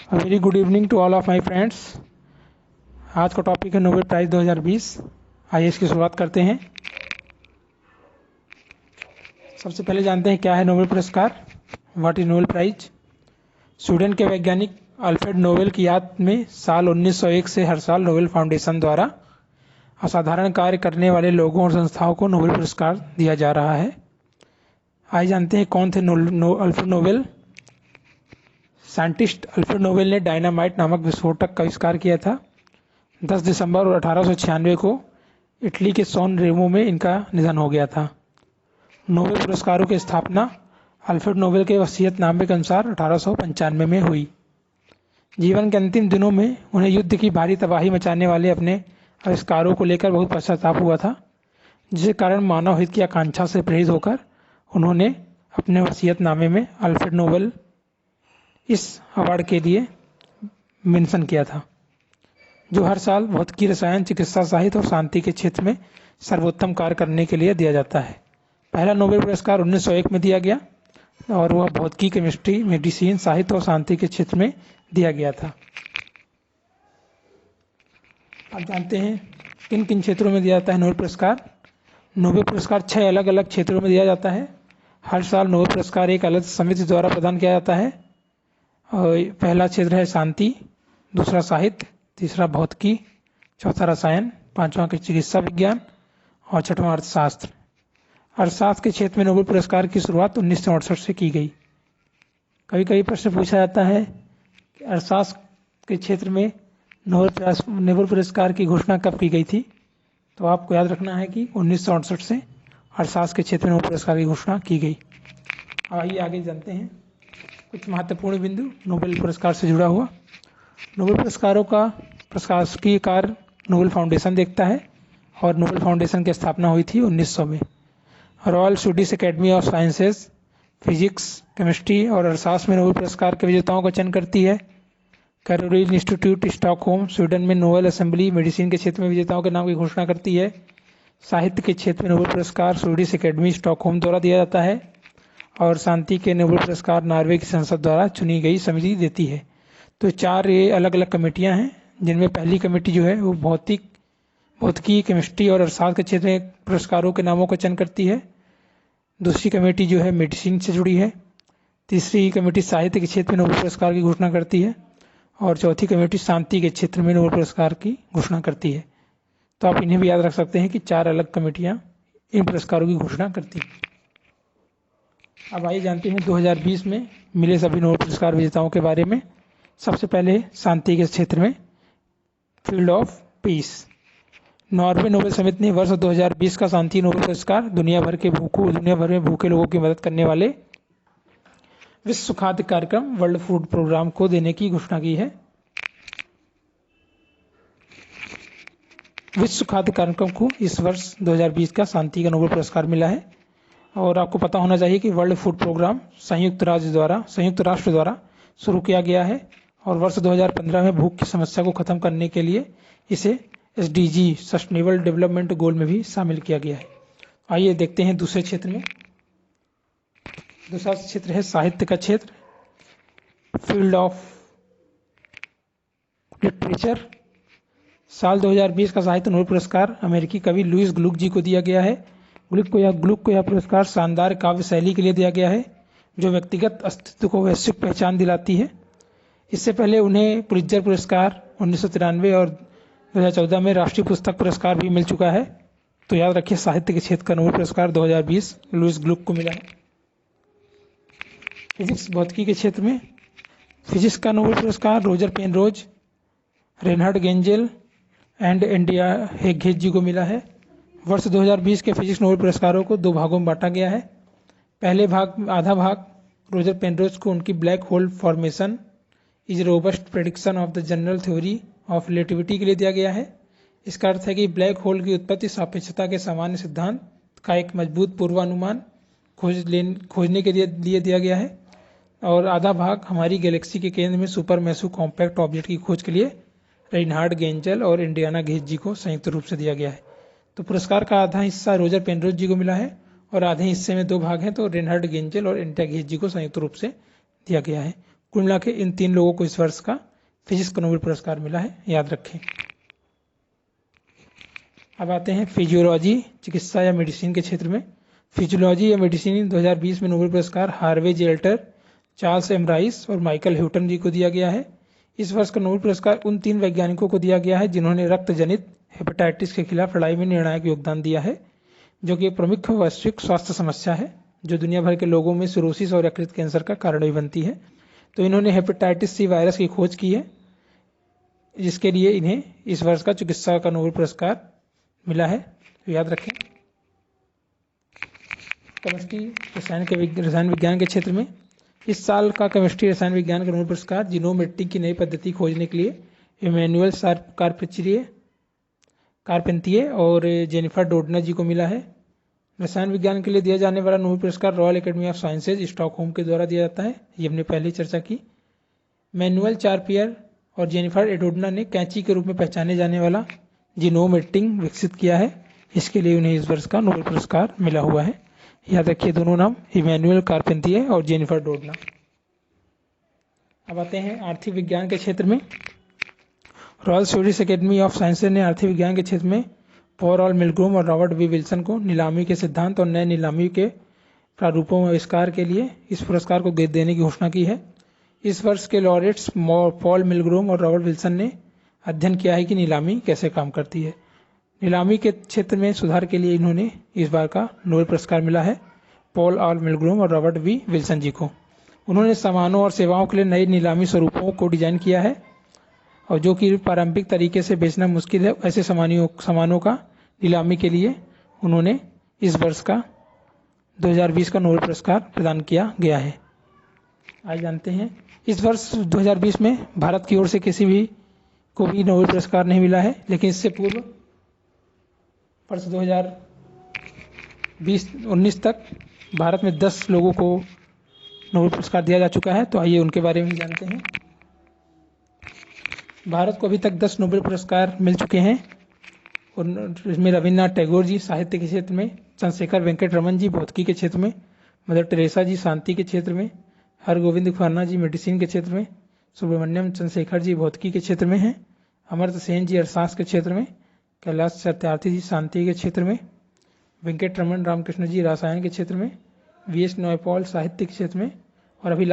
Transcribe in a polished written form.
Very good evening to all of my friends. आज का topic है नोबेल प्राइज़ 2020। आइए इसकी शुरुआत करते हैं। सबसे पहले जानते हैं क्या है नोबेल पुरस्कार। What is Nobel prize. Sweden के वैज्ञानिक अल्फ्रेड नोबेल की याद में साल 1901 से हर साल नोबेल फाउंडेशन द्वारा असाधारण कार्य करने वाले लोगों और संस्थाओं को नोबेल पुरस्कार दिया जा रहा है। आइए जानते हैं कौन थे Alfred Nobel. Scientist Alfred Nobel ने डायनामाइट नामक विस्फोटक का आविष्कार किया था। 10 दिसंबर 1896 को इटली के सॉन रेमो में इनका निधन हो गया था। नोबेल पुरस्कारों की स्थापना अल्फ्रेड नोबेल के वसीयतनामे के अनुसार 1895 में हुई। जीवन के अंतिम दिनों में उन्हें युद्ध की भारी तबाही मचाने वाले अपने आविष्कारों को लेकर बहुत पश्चाताप हुआ था, जिसके कारण मानव हित की आकांक्षा से प्रेरित होकर उन्होंने अपने वसीयतनामे में अल्फ्रेड नोबेल इस अवार्ड के लिए मेंशन किया था, जो हर साल भौतिकी, रसायन, चिकित्सा, साहित्य और शांति के क्षेत्र में सर्वोत्तम कार्य करने के लिए दिया जाता है। पहला नोबेल पुरस्कार 1901 में दिया गया और वह भौतिकी, केमिस्ट्री, मेडिसिन, साहित्य और शांति के क्षेत्र में दिया गया था। अब जानते हैं किन किन क्षेत्रों में दिया जाता है नोबेल पुरस्कार। नोबेल पुरस्कार 6 अलग अलग क्षेत्रों में दिया जाता है। हर साल नोबेल पुरस्कार एक अलग समिति द्वारा प्रदान किया जाता है। और पहला क्षेत्र है शांति, दूसरा साहित्य, तीसरा भौतिकी, चौथा रसायन, पांचवा चिकित्सा विज्ञान और छठवां अर्थशास्त्र। अर्थशास्त्र के क्षेत्र में नोबेल पुरस्कार की शुरुआत 1968 से की गई। कभी कभी प्रश्न पूछा जाता है कि अर्थशास्त्र के क्षेत्र में नोबेल पुरस्कार की घोषणा कब की गई थी। तो आपको याद रखना है कि 1968 से अर्थशास्त्र के क्षेत्र में नोबेल पुरस्कार की घोषणा की गई। अब आइए आगे जानते हैं कुछ महत्वपूर्ण बिंदु नोबेल पुरस्कार से जुड़ा हुआ। नोबेल पुरस्कारों का प्रशासकीय कार्य नोबेल फाउंडेशन देखता है और नोबेल फाउंडेशन की स्थापना हुई थी 1900 में। Royal Swedish academy of sciences physics, chemistry और अर्थशास्त्र में नोबेल पुरस्कार के विजेताओं का चयन करती है। कैरोलिन इंस्टीट्यूट स्टॉकहोम स्वीडन में नोबेल असेंबली मेडिसिन के क्षेत्र में विजेताओं के नाम की घोषणा करती है। साहित्य के क्षेत्र में नोबेल पुरस्कार स्वीडिश एकेडमी स्टॉकहोम द्वारा दिया जाता है और शांति के नोबेल पुरस्कार नॉर्वे की संसद द्वारा चुनी गई समिति देती है। तो 4 ये अलग अलग कमेटियां हैं, जिनमें पहली कमेटी जो है वो भौतिकी, केमिस्ट्री और अर्थशास्त्र के क्षेत्र में पुरस्कारों के नामों का चयन करती है। दूसरी कमेटी जो है मेडिसिन से जुड़ी है। तीसरी कमेटी साहित्य के क्षेत्र में नोबेल पुरस्कार की घोषणा करती है और चौथी कमेटी शांति के क्षेत्र में नोबेल पुरस्कार की घोषणा करती है। तो आप इन्हें भी याद रख सकते हैं कि 4 अलग कमेटियां इन पुरस्कारों की घोषणा करती हैं। अब आइए जानते हैं 2020 में मिले सभी नोबेल पुरस्कार विजेताओं के बारे में। सबसे पहले शांति के क्षेत्र में field of peace. Norway Nobel समिति ने वर्ष 2020 का शांति नोबेल पुरस्कार दुनिया भर में भूखे लोगों की मदद करने वाले विश्व खाद्य कार्यक्रम वर्ल्ड फूड प्रोग्राम को देने की घोषणा की है। विश्व खाद्य कार्यक्रम को इस वर्ष 2020 का शांति का नोबेल पुरस्कार मिला है। और आपको पता होना चाहिए कि वर्ल्ड फूड प्रोग्राम संयुक्त राष्ट्र द्वारा शुरू किया गया है और वर्ष 2015 में भूख की समस्या को खत्म करने के लिए इसे SDG सस्टेनेबल डेवलपमेंट गोल में भी शामिल किया गया है। आइए देखते हैं दूसरे क्षेत्र में। दूसरा क्षेत्र है साहित्य का क्षेत्र, फील्ड ऑफ लिटरेचर। साल 2020 का साहित्य नोबेल पुरस्कार अमेरिकी कवि लुईस ग्लुक जी को दिया गया है। ग्लुक को यह पुरस्कार शानदार काव्य शैली के लिए दिया गया है, जो व्यक्तिगत अस्तित्व को वैश्विक पहचान दिलाती है। इससे पहले उन्हें पुलित्जर पुरस्कार 1993 और 2014 में राष्ट्रीय पुस्तक पुरस्कार भी मिल चुका है। तो याद रखिए साहित्य के क्षेत्र का नोबेल पुरस्कार 2020 लुईस ग्लुक को मिला है। फिजिक्स भौतिकी के क्षेत्र में फिजिक्स का नोबेल पुरस्कार Roger Penrose, Reinhard Genzel and Andrea Ghez ji को मिला है। वर्ष 2020 के फिजिक्स नोबेल पुरस्कारों को 2 भागों में बांटा गया है। पहले आधा भाग रोजर पेनरोज को उनकी black hole formation is robust prediction of the general theory of relativity के लिए दिया गया है। इसका अर्थ है कि ब्लैक होल की उत्पत्ति सापेक्षता के सामान्य सिद्धांत का एक मजबूत पूर्वानुमान खोजने के लिए दिया गया है। और आधा भाग हमारी गैलेक्सी के केंद्र में सुपर मैसिव कॉम्पैक्ट ऑब्जेक्ट की खोज के लिए रेनहार्ड गेंजल और इंडियाना गेज जी को संयुक्त रूप से दिया गया है। तो पुरस्कार का आधा हिस्सा रोजर पेनरोज जी को मिला है और आधे हिस्से में 2 भाग हैं, तो रेनहार्ड गेंजल और इंडिया गेज जी को संयुक्त रूप से दिया गया है। कुल मिला के इन 3 लोगों को इस वर्ष का फिजिक्स का नोबेल पुरस्कार मिला है, याद रखें। अब आते हैं फिजियोलॉजी, चिकित्सा या मेडिसिन के क्षेत्र में। फिजियोलॉजी या मेडिसिन 2020 में नोबेल पुरस्कार हार्वे जेल्टर, चार्ल्स एम राइस और माइकल ह्यूटन जी को दिया गया है। इस वर्ष का नोबेल पुरस्कार उन 3 वैज्ञानिकों को दिया गया है जिन्होंने रक्त जनित हेपेटाइटिस के खिलाफ लड़ाई में निर्णायक योगदान दिया है, जो कि एक प्रमुख वैश्विक स्वास्थ्य समस्या है जो दुनिया भर के लोगों में सिरोसिस और यकृत कैंसर का कारण भी बनती है। तो इन्होंने हेपेटाइटिस सी वायरस की खोज की है, जिसके लिए इन्हें इस वर्ष का चिकित्सा का नोबेल पुरस्कार मिला है, तो याद रखें। केमिस्ट्री रसायन विज्ञान के क्षेत्र में इस साल का केमिस्ट्री रसायन विज्ञान का नोबेल पुरस्कार जीनोम एडिटिंग की नई पद्धति खोजने के लिए इमैनुअल कारपेंतिये और जेनिफर डोडनर जी को मिला है। रसायन विज्ञान के लिए दिया जाने वाला नोबेल पुरस्कार royal academy of sciences Stockholm के द्वारा दिया जाता है, ये हमने पहले चर्चा की। मैनुअल चारपियर और जेनिफर डोडनर ने कैंची के रूप में पहचाने जाने वाला जीनोम एडिटिंग विकसित किया है, इसके लिए उन्हें इस वर्ष का नोबेल पुरस्कार मिला हुआ है, याद रखिए दोनों नाम, इमैनुअल कारपेंतिये और जेनिफर डोडनर। अब आते हैं आर्थिक विज्ञान के क्षेत्र में। Royal Swedish academy of sciences ने आर्थिक विज्ञान के क्षेत्र में पॉल मिलग्रोम और रॉबर्ट वी विल्सन को नीलामी के सिद्धांत और नए नीलामी के प्रारूपों में आविष्कार के लिए इस पुरस्कार को देने की घोषणा की है। इस वर्ष के लॉरेट्स पॉल मिलग्रोम और रॉबर्ट विल्सन ने अध्ययन किया है कि नीलामी कैसे काम करती है। नीलामी के क्षेत्र में सुधार के लिए इन्होंने इस बार का नोबेल पुरस्कार मिला है पॉल आर मिलग्रोम और रॉबर्ट वी विल्सन जी को। उन्होंने सामानों और सेवाओं के लिए नए नीलामी स्वरूपों को डिजाइन किया है और जो कि पारंपरिक तरीके से बेचना मुश्किल है, ऐसे सामानों का नीलामी के लिए उन्होंने इस वर्ष का 2020 का नोबेल पुरस्कार प्रदान किया गया है। आज जानते हैं इस वर्ष 2020 में भारत की ओर से किसी भी को भी नोबेल पुरस्कार नहीं मिला है, लेकिन इससे पूर्व वर्ष 2019 तक भारत में 10 लोगों को नोबेल पुरस्कार दिया जा चुका है, तो आइए उनके बारे में जानते हैं। भारत को अभी तक 10 नोबेल पुरस्कार मिल चुके हैं और इसमें रविन्द्रनाथ टैगोर जी साहित्य के क्षेत्र में, चंद्रशेखर वेंकट रमन जी भौतिकी के क्षेत्र में, मदर टेरेसा जी शांति के क्षेत्र में, हरगोविंद खुराना जी मेडिसिन के क्षेत्र में, सुब्रमण्यम चंद्रशेखर जी भौतिकी के क्षेत्र में हैं, अमर्त्य सेन जी अर्थशास्त्र के क्षेत्र में, कैलाश सत्यार्थी जी शांति के क्षेत्र में, वेंकट रमन रामकृष्ण जी रसायन के क्षेत्र में, वी एस नॉयपॉल साहित्य के क्षेत्र में और अभी